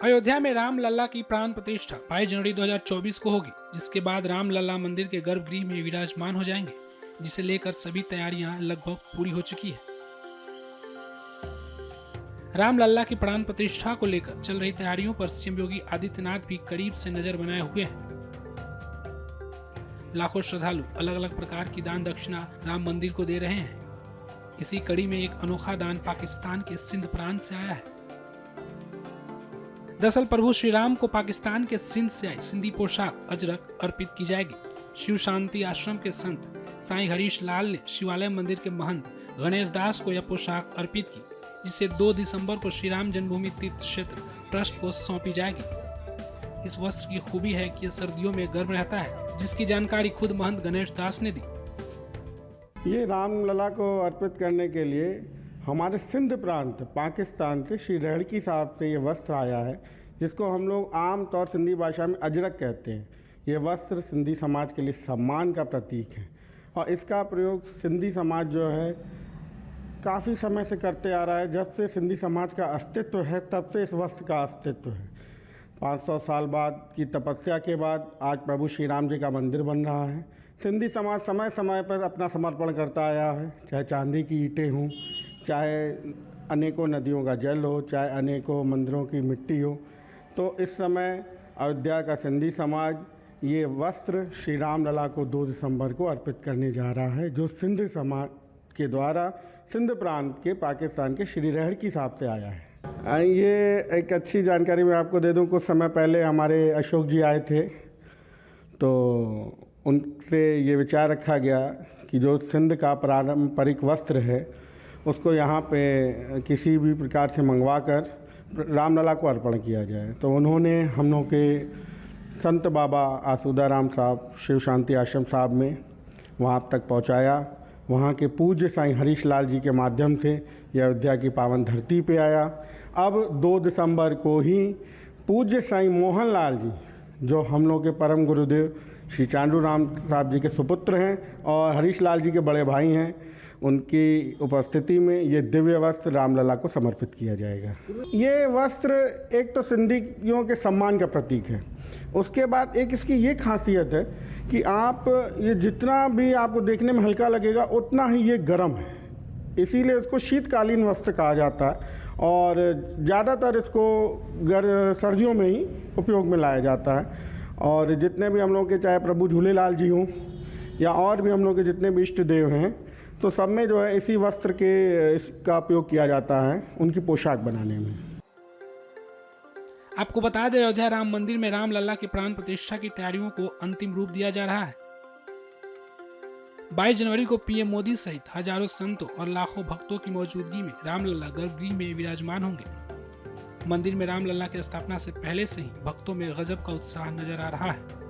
अयोध्या में राम लल्ला की प्राण प्रतिष्ठा 22 जनवरी 2024 को होगी, जिसके बाद राम लल्ला मंदिर के गर्भगृह में विराजमान हो जाएंगे, जिसे लेकर सभी तैयारियां लगभग पूरी हो चुकी है। राम लल्ला की प्राण प्रतिष्ठा को लेकर चल रही तैयारियों पर सीएम योगी आदित्यनाथ भी करीब से नजर बनाए हुए हैं। लाखों श्रद्धालु अलग अलग प्रकार की दान दक्षिणा राम मंदिर को दे रहे हैं। इसी कड़ी में एक अनोखा दान पाकिस्तान के सिंध प्रांत से आया है। दरअसल प्रभु श्री राम को पाकिस्तान के सिंध से आई सिंधी पोशाक अजरक अर्पित की जाएगी। शिव शांति आश्रम के संत साईं हरीश लाल ने शिवालय मंदिर के महंत गणेश दास को यह पोशाक अर्पित की, जिसे 2 दिसंबर को श्री राम जन्मभूमि तीर्थ क्षेत्र ट्रस्ट को सौंपी जाएगी। इस वस्त्र की खूबी है कि यह सर्दियों में गर्म रहता है, जिसकी जानकारी खुद महंत गणेश दास ने दी। ये राम लला को अर्पित करने के लिए हमारे सिंध प्रांत पाकिस्तान से श्री रेहड़की साहब से ये वस्त्र आया है, जिसको हम लोग आम तौर सिंधी भाषा में अजरक कहते हैं। ये वस्त्र सिंधी समाज के लिए सम्मान का प्रतीक है और इसका प्रयोग सिंधी समाज जो है काफ़ी समय से करते आ रहा है। जब से सिंधी समाज का अस्तित्व है तब से इस वस्त्र का अस्तित्व है। 500 साल बाद की तपस्या के बाद आज प्रभु श्री राम जी का मंदिर बन रहा है। सिंधी समाज समय समय पर अपना समर्पण करता आया है, चाहे चांदी की ईंटें हों, चाहे अनेकों नदियों का जल हो, चाहे अनेकों मंदिरों की मिट्टी हो। तो इस समय अयोध्या का सिंधी समाज ये वस्त्र श्री राम लला को 2 दिसंबर को अर्पित करने जा रहा है, जो सिंध समाज के द्वारा सिंध प्रांत के पाकिस्तान के श्री रेहड़की साहब से आया है। ये एक अच्छी जानकारी मैं आपको दे दूं, कुछ समय पहले हमारे अशोक जी आए थे, तो उनसे ये विचार रखा गया कि जो सिंध का पारंपरिक वस्त्र है उसको यहाँ पे किसी भी प्रकार से मंगवा कर रामलला को अर्पण किया जाए। तो उन्होंने हम लोग के संत बाबा आसूदा राम साहब शिव शांति आश्रम साहब में वहाँ तक पहुँचाया। वहाँ के पूज्य साईं हरीश लाल जी के माध्यम से यह अयोध्या की पावन धरती पे आया। अब 2 दिसंबर को ही पूज्य साईं मोहन लाल जी, जो हम लोग के परम गुरुदेव श्री चांडू राम साहब जी के सुपुत्र हैं और हरीश लाल जी के बड़े भाई हैं, उनकी उपस्थिति में ये दिव्य वस्त्र रामलला को समर्पित किया जाएगा। ये वस्त्र एक तो सिंधियों के सम्मान का प्रतीक है, उसके बाद एक इसकी ये खासियत है कि आप ये जितना भी आपको देखने में हल्का लगेगा उतना ही ये गर्म है, इसीलिए इसको शीतकालीन वस्त्र कहा जाता है और ज़्यादातर इसको सर्दियों में ही उपयोग में लाया जाता है। और जितने भी हम लोग के चाहे प्रभु झूलेलाल जी हों या और भी हम लोग के जितने भी इष्ट देव हैं, तो सब में जो है इसी वस्त्र के इसका उपयोग किया जाता है उनकी पोशाक बनाने में। आपको बता दें, अयोध्या राम मंदिर में राम लल्ला की प्राण प्रतिष्ठा की तैयारियों को अंतिम रूप दिया जा रहा है। 22 जनवरी को पीएम मोदी सहित हजारों संतों और लाखों भक्तों की मौजूदगी में राम लल्ला गर्भगृह में विराजमान होंगे। मंदिर में राम लल्ला की स्थापना से पहले से ही भक्तों में गजब का उत्साह नजर आ रहा है।